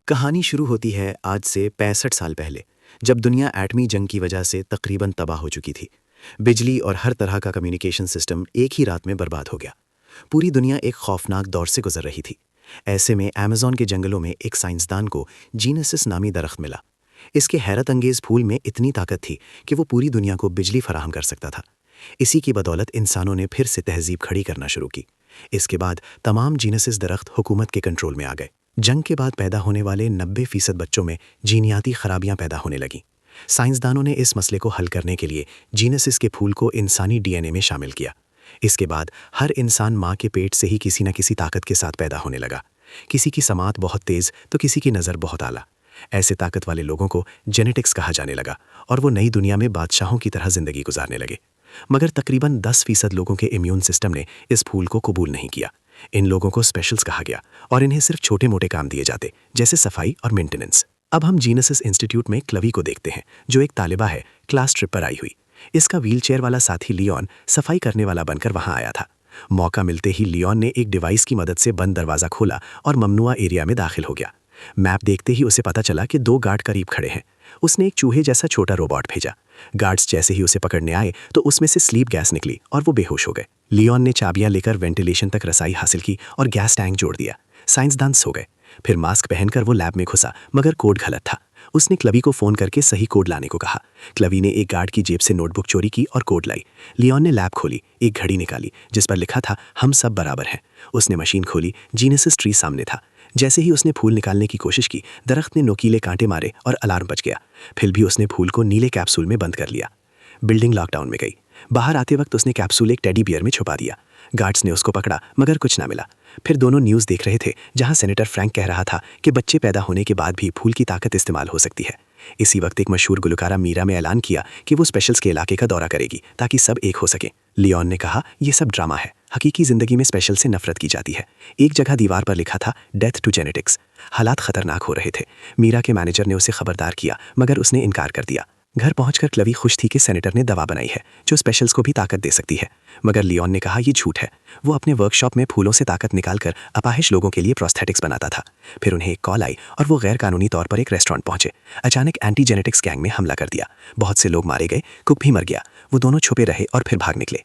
कहानी शुरू होती है आज से 65 साल पहले, जब दुनिया एटमी जंग की वजह से तकरीबन तबाह हो चुकी थी। बिजली और हर तरह का कम्युनिकेशन सिस्टम एक ही रात में बर्बाद हो गया। पूरी दुनिया एक खौफनाक दौर से गुजर रही थी। ऐसे में अमेज़न के जंगलों में एक साइंसदान को जीनसिस नामी दरख्त मिला। इसके हैरत अंगेज फूल में इतनी ताकत थी कि वो पूरी दुनिया को बिजली फराहम कर सकता था। इसी की बदौलत इंसानों ने फिर से तहजीब खड़ी करना शुरू की। इसके बाद तमाम जीनसिस दरख्त हुकूमत के कंट्रोल में आ गए। जंग के बाद पैदा होने वाले 90% बच्चों में जीनियाती खराबियां पैदा होने लगीं। साइंसदानों ने इस मसले को हल करने के लिए जीनसिस के फूल को इंसानी डीएनए में शामिल किया। इसके बाद हर इंसान माँ के पेट से ही किसी न किसी ताकत के साथ पैदा होने लगा। किसी की समात बहुत तेज तो किसी की नज़र बहुत आला। ऐसे ताकत वाले लोगों को जेनेटिक्स कहा जाने लगा और वो नई दुनिया में बादशाहों की तरह जिंदगी गुजारने लगे। मगर तकरीबन 10% लोगों के इम्यून सिस्टम ने इस फूल को कबूल नहीं किया। इन लोगों को स्पेशल्स कहा गया और इन्हें सिर्फ छोटे मोटे काम दिए जाते, जैसे सफाई और मेंटेनेंस। अब हम जीनसिस इंस्टीट्यूट में क्लवी को देखते हैं, जो एक तालिबा है, क्लास ट्रिप पर आई हुई। इसका व्हीलचेयर वाला साथी लियोन सफाई करने वाला बनकर वहां आया था। मौका मिलते ही लियोन ने एक डिवाइस की मदद से बंद दरवाज़ा खोला और ममनुआ एरिया में दाखिल हो गया। मैप देखते ही उसे पता चला कि 2 गार्ड करीब खड़े हैं। उसने एक चूहे जैसा छोटा रोबोट भेजा। गार्ड्स जैसे ही उसे पकड़ने आए तो उसमें से स्लीप गैस निकली और वो बेहोश हो गए। लियोन ने चाबियां लेकर वेंटिलेशन तक रसाई हासिल की और गैस टैंक जोड़ दिया। साइंसदान सो गए। फिर मास्क पहनकर वो लैब में घुसा, मगर कोड गलत था। उसने क्लवी को फ़ोन करके सही कोड लाने को कहा। क्लवी ने एक गार्ड की जेब से नोटबुक चोरी की और कोड लाई। लियोन ने लैब खोली, एक घड़ी निकाली जिस पर लिखा था हम सब बराबर हैं। उसने मशीन खोली, जीनसिस ट्री सामने था। जैसे ही उसने फूल निकालने की कोशिश की, दरख्त ने नोकीले कांटे मारे और अलार्म बज गया। फिर भी उसने फूल को नीले कैप्सूल में बंद कर लिया। बिल्डिंग लॉकडाउन में गई। बाहर आते वक्त उसने कैप्सूल एक टेडी बियर में छुपा दिया। गार्ड्स ने उसको पकड़ा, मगर कुछ ना मिला। फिर दोनों न्यूज़ देख रहे थे, जहां सेनेटर फ्रैंक कह रहा था कि बच्चे पैदा होने के बाद भी फूल की ताकत इस्तेमाल हो सकती है। इसी वक्त एक मशहूर गुलकारा मीरा ने ऐलान किया कि वो स्पेशल्स के इलाके का दौरा करेगी ताकि सब एक हो सके। लियोन ने कहा, ये सब ड्रामा है, हकीकी जिंदगी में स्पेशल से नफरत की जाती है। एक जगह दीवार पर लिखा था डेथ टू जेनेटिक्स। हालात खतरनाक हो रहे थे। मीरा के मैनेजर ने उसे खबरदार किया, मगर उसने इनकार कर दिया। घर पहुंचकर क्लवी खुश थी कि सेनेटर ने दवा बनाई है जो स्पेशल्स को भी ताकत दे सकती है। मगर लियोन ने कहा, ये झूठ है। वो अपने वर्कशॉप में फूलों से ताकत निकालकर अपाहिज लोगों के लिए प्रोस्थेटिक्स बनाता था। फिर उन्हें एक कॉल आई और वो गैर कानूनी तौर पर एक रेस्टोरेंट पहुंचे। अचानक एंटी जेनेटिक्स गैंग में हमला कर दिया। बहुत से लोग मारे गए, कुक भी मर गया। वो दोनों छुपे रहे और फिर भाग निकले।